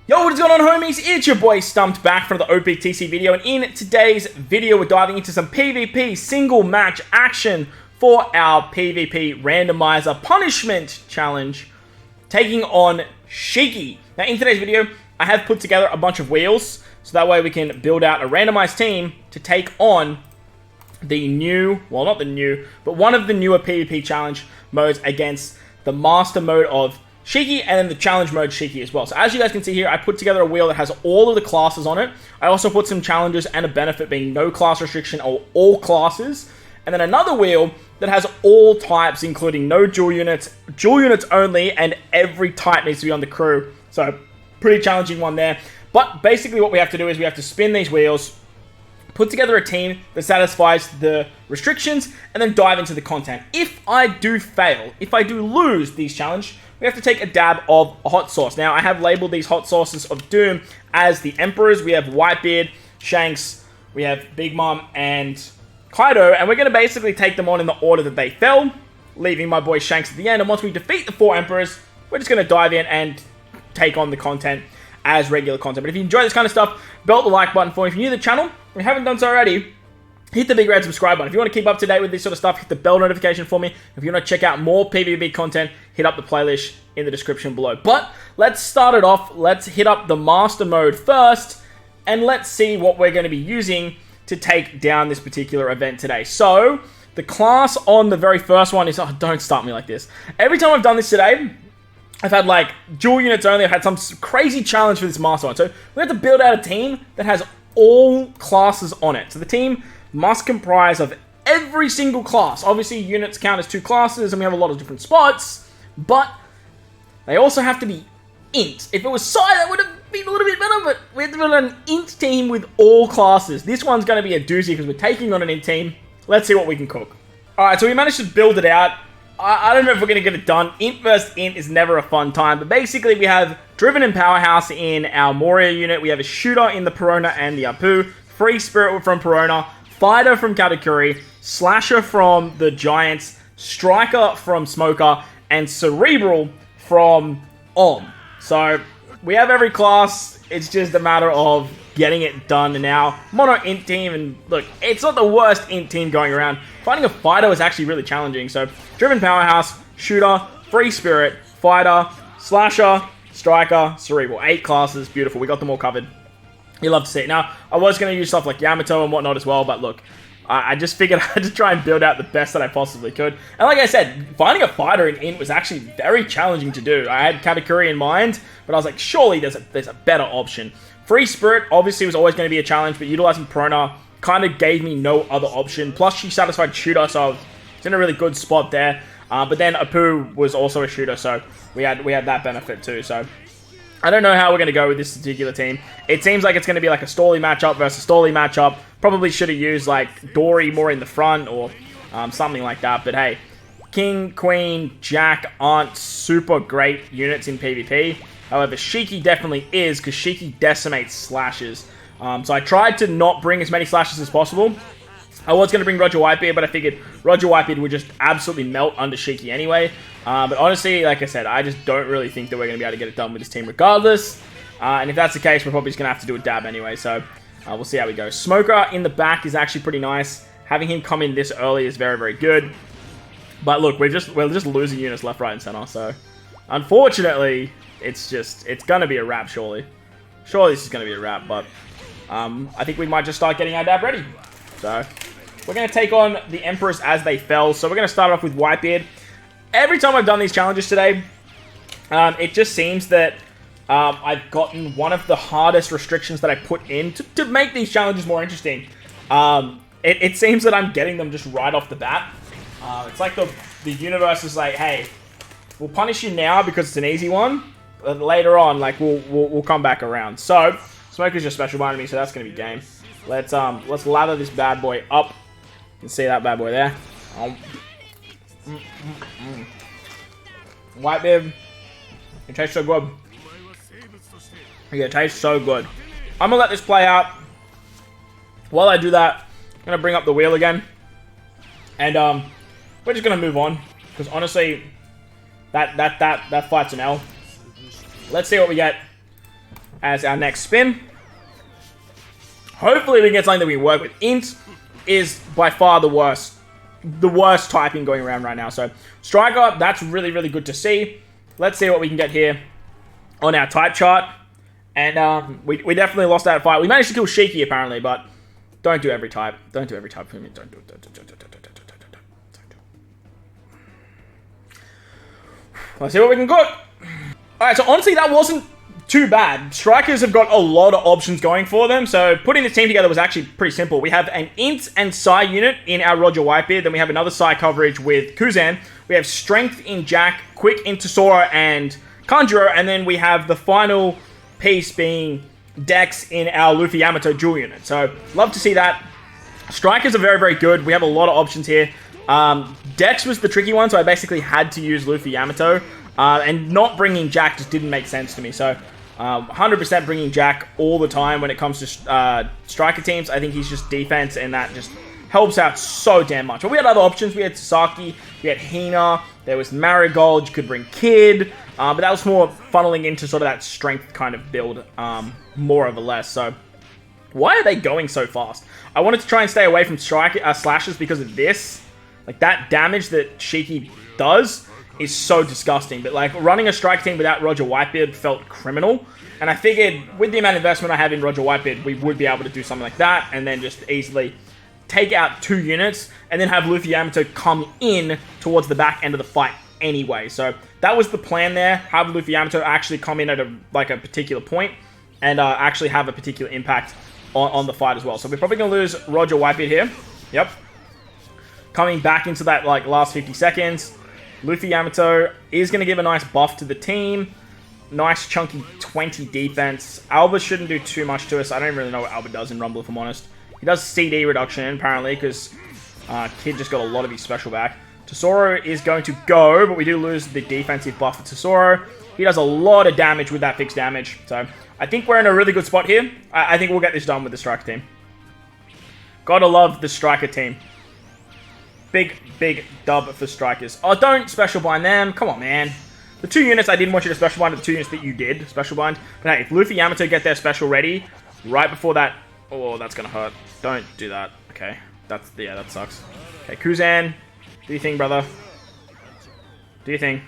Yo, what is going on, homies? It's your boy Stumped back from the OPTC video, and in today's video we're diving into some PvP single match action for our PvP randomizer punishment challenge, taking on SHIKI. Now in today's video, I have put together a bunch of wheels, so that way we can build out a randomized team to take on the new, well not the new, but one of the newer PvP challenge modes against the master mode of SHIKI, and then the challenge mode SHIKI as well. So as you guys can see here, I put together a wheel that has all of the classes on it. I also put some challenges and a benefit being no class restriction or all classes. And then another wheel that has all types, including no dual units only, and every type needs to be on the crew. So pretty challenging one there. But basically what we have to do is we have to spin these wheels, put together a team that satisfies the restrictions, and then dive into the content. If I do fail, if I do lose these challenges, we have to take a dab of a hot sauce. Now, I have labeled these hot sauces of doom as the Emperors. We have Whitebeard, Shanks, we have Big Mom, and Kaido, and we're going to basically take them on in the order that they fell, leaving my boy Shanks at the end. And once we defeat the 4 Emperors, we're just going to dive in and take on the content as regular content. But if you enjoy this kind of stuff, belt the like button for me. If you're new to the channel, if you haven't done so already, hit the big red subscribe button. If you want to keep up to date with this sort of stuff, hit the bell notification for me. If you want to check out more PvP content, hit up the playlist in the description below. But let's start it off. Let's hit up the master mode first, and let's see what we're going to be using to take down this particular event today. So the class on the very first one is, oh, don't start me like this. Every time I've done this today, I've had like dual units only. I've had some crazy challenge for this master one. So we have to build out a team that has all classes on it. So the team must comprise of every single class. Obviously, units count as 2 classes, and we have a lot of different spots, but they also have to be int. If it was Psi, that would have been a little bit better, but we have to build an int team with all classes. This one's going to be a doozy because we're taking on an int team. Let's see what we can cook. Alright, so we managed to build it out. I don't know if we're going to get it done. Int versus int is never a fun time, but basically we have Driven and Powerhouse in our Moria unit. We have a Shooter in the Perona and the Apu, Free Spirit from Perona, Fighter from Katakuri, Slasher from the Giants, Striker from Smoker, and Cerebral from So we have every class. It's just a matter of getting it done. And now mono int team, and look, it's not the worst int team going around. Finding a fighter is actually really challenging. So Driven Powerhouse, Shooter, Free Spirit, Fighter, Slasher, Striker, Cerebral. 8 classes. Beautiful. We got them all covered. You love to see it. Now, I was going to use stuff like Yamato and whatnot as well, but look, I just figured I'd just try and build out the best that I possibly could. And like I said, finding a fighter in int was actually very challenging to do. I had Katakuri in mind, but I was like, surely there's a better option. Free Spirit obviously was always going to be a challenge, but utilizing Perona kind of gave me no other option. Plus, she satisfied Shooter, so I was in a really good spot there. But then Apu was also a Shooter, so we had that benefit too. So I don't know how we're going to go with this particular team. It seems like it's going to be like a Storly matchup versus Storly matchup. Probably should have used like Dory more in the front or something like that. But hey, King, Queen, Jack aren't super great units in PvP. However, SHIKI definitely is, because SHIKI decimates slashes. So I tried to not bring as many slashes as possible. I was going to bring Roger Whitebeard, but I figured Roger Whitebeard would just absolutely melt under SHIKI anyway. But honestly, like I said, I just don't really think that we're going to be able to get it done with this team regardless. And if that's the case, we're probably just going to have to do a dab anyway. So we'll see how we go. Smoker in the back is actually pretty nice. Having him come in this early is very, very good. But look, we're just losing units left, right, and center. So unfortunately, it's going to be a wrap, surely. Surely this is going to be a wrap, but I think we might just start getting our dab ready. So we're going to take on the Emperors as they fell. So we're going to start off with Whitebeard. Every time I've done these challenges today, it just seems that I've gotten one of the hardest restrictions that I put in to make these challenges more interesting. It seems that I'm getting them just right off the bat. It's like the universe is like, hey, we'll punish you now because it's an easy one, but later on, like we'll come back around. So Smoker's just special behind me, so that's gonna be game. Let's lather this bad boy up. You can see that bad boy there. Whitebeard, it tastes so good. Yeah, it tastes so good. I'm gonna let this play out. While I do that, I'm gonna bring up the wheel again, and we're just gonna move on because honestly, that fight's an L. Let's see what we get as our next spin. Hopefully we can get something that we can work with. Int is by far the worst typing going around right now. So Striker, that's really, really good to see. Let's see what we can get here on our type chart. And we definitely lost that fight. We managed to kill SHIKI apparently, but don't do every type. Don't do every type for me. Don't do it. Let's see what we can cook. Alright, so honestly, that wasn't too bad. Strikers have got a lot of options going for them, so putting this team together was actually pretty simple. We have an Int and Psy unit in our Roger Whitebeard, then we have another Psy coverage with Kuzan. We have Strength in Jack, Quick in Tesoro and Kanjuro, and then we have the final piece being Dex in our Luffy Yamato dual unit. So, love to see that. Strikers are very, very good. We have a lot of options here. Dex was the tricky one, so I basically had to use Luffy Yamato. And not bringing Jack just didn't make sense to me. So, 100% bringing Jack all the time when it comes to striker teams. I think he's just defense, and that just helps out so damn much. But we had other options. We had Sasaki, we had Hina, there was Marigold, you could bring Kid. But that was more funneling into sort of that strength kind of build, more of a less. So, why are they going so fast? I wanted to try and stay away from slashes because of this. Like, that damage that SHIKI does is so disgusting. But, like, running a strike team without Roger Whitebeard felt criminal. And I figured, with the amount of investment I have in Roger Whitebeard, we would be able to do something like that. And then just easily take out 2 units. And then have Luffy Yamato come in towards the back end of the fight anyway. So, that was the plan there. Have Luffy Yamato actually come in at a particular point. And actually have a particular impact on the fight as well. So, we're probably going to lose Roger Whitebeard here. Yep. Coming back into that, like, last 50 seconds. Luffy Yamato is going to give a nice buff to the team. Nice, chunky 20 defense. Alba shouldn't do too much to us. I don't really know what Alba does in Rumble, if I'm honest. He does CD reduction, apparently, because Kid just got a lot of his special back. Tesoro is going to go, but we do lose the defensive buff for Tesoro. He does a lot of damage with that fixed damage. So, I think we're in a really good spot here. I think we'll get this done with the striker team. Gotta love the striker team. Big, big dub for strikers. Oh, don't special bind them. Come on, man. The 2 units I didn't want you to special bind are the 2 units that you did special bind. But hey, if Luffy Yamato get their special ready right before that... Oh, that's going to hurt. Don't do that. Okay. Yeah, that sucks. Okay, Kuzan. Do your thing, brother. Do your thing.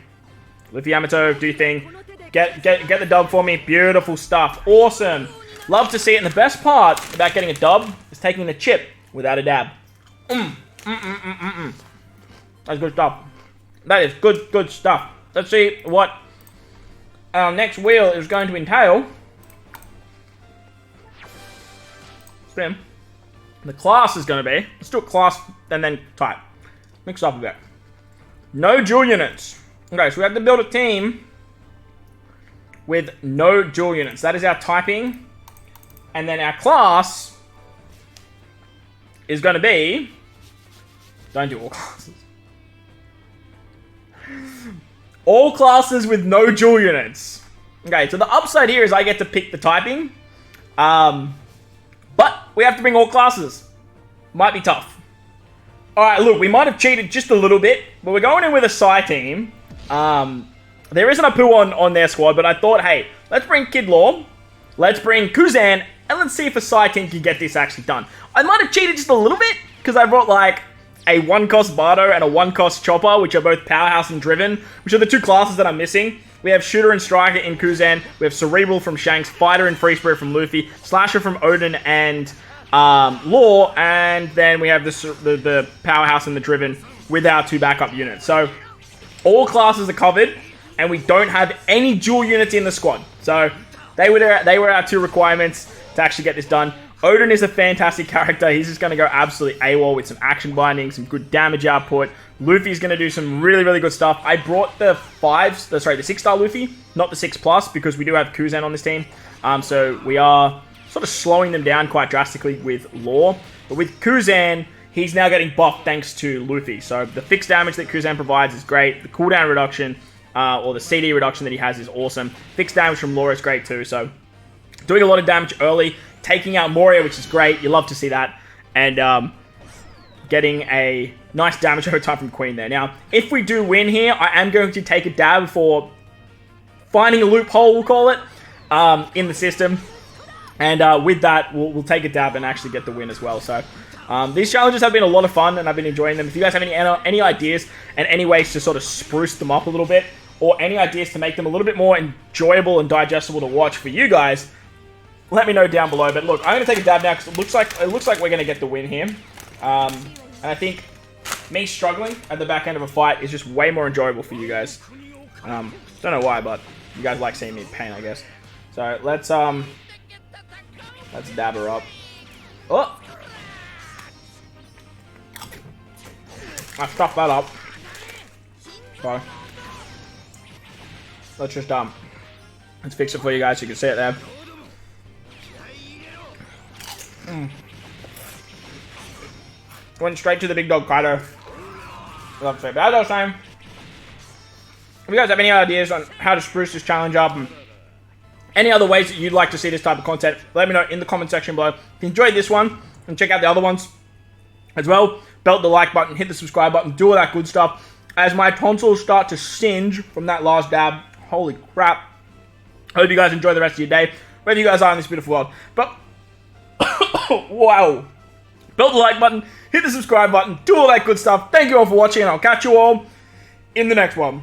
Luffy Yamato, do your thing. Get the dub for me. Beautiful stuff. Awesome. Love to see it. And the best part about getting a dub is taking the chip without a dab. That's good stuff. That is good stuff. Let's see what our next wheel is going to entail. Spin. The class is going to be... Let's do a class and then type. Mix up a bit. No dual units. Okay, so we have to build a team with no dual units. That is our typing. And then our class is going to be... Don't do all classes. All classes with no dual units. Okay, so the upside here is I get to pick the typing. But we have to bring all classes. Might be tough. Alright, look, we might have cheated just a little bit. But we're going in with a Psy team. There isn't a Poo on their squad, but I thought, hey, let's bring Kid Law. Let's bring Kuzan. And let's see if a Psy team can get this actually done. I might have cheated just a little bit. Because I brought, like... a 1-cost Bardo and a 1-cost Chopper, which are both Powerhouse and Driven, which are the 2 classes that I'm missing. We have Shooter and Striker in Kuzan. We have Cerebral from Shanks, Fighter and Free Spirit from Luffy, Slasher from Odin and Law, and then we have the Powerhouse and the Driven with our 2 backup units. So, all classes are covered, and we don't have any dual units in the squad. So, they were our 2 requirements to actually get this done. Odin is a fantastic character. He's just going to go absolutely AWOL with some action binding, some good damage output. Luffy's going to do some really, really good stuff. I brought the 6-star Luffy, not the 6+, because we do have Kuzan on this team. So we are sort of slowing them down quite drastically with Law. But with Kuzan, he's now getting buffed thanks to Luffy. So the fixed damage that Kuzan provides is great. The cooldown reduction, or the CD reduction that he has is awesome. Fixed damage from Law is great too. So doing a lot of damage early. Taking out Moria, which is great. You love to see that. And getting a nice damage over time from Queen there. Now, if we do win here, I am going to take a dab for finding a loophole, we'll call it. in the system. And with that, we'll take a dab and actually get the win as well. So these challenges have been a lot of fun, and I've been enjoying them. If you guys have any ideas and any ways to sort of spruce them up a little bit, or any ideas to make them a little bit more enjoyable and digestible to watch for you guys, let me know down below. But look, I'm going to take a dab now because it looks like we're going to get the win here. And I think me struggling at the back end of a fight is just way more enjoyable for you guys. Don't know why, but you guys like seeing me in pain, I guess. So let's dab her up. Oh! I stuffed that up. So let's just let's fix it for you guys so you can see it there. Went straight to the big dog Kaido. Love to say, but as I was saying, if you guys have any ideas on how to spruce this challenge up and any other ways that you'd like to see this type of content, let me know in the comment section below. If you enjoyed this one, and check out the other ones as well. Belt the like button, hit the subscribe button, do all that good stuff. As my tonsils start to singe from that last dab, holy crap. I hope you guys enjoy the rest of your day, wherever you guys are in this beautiful world. But, wow. Belt the like button, hit the subscribe button, do all that good stuff. Thank you all for watching, and I'll catch you all in the next one.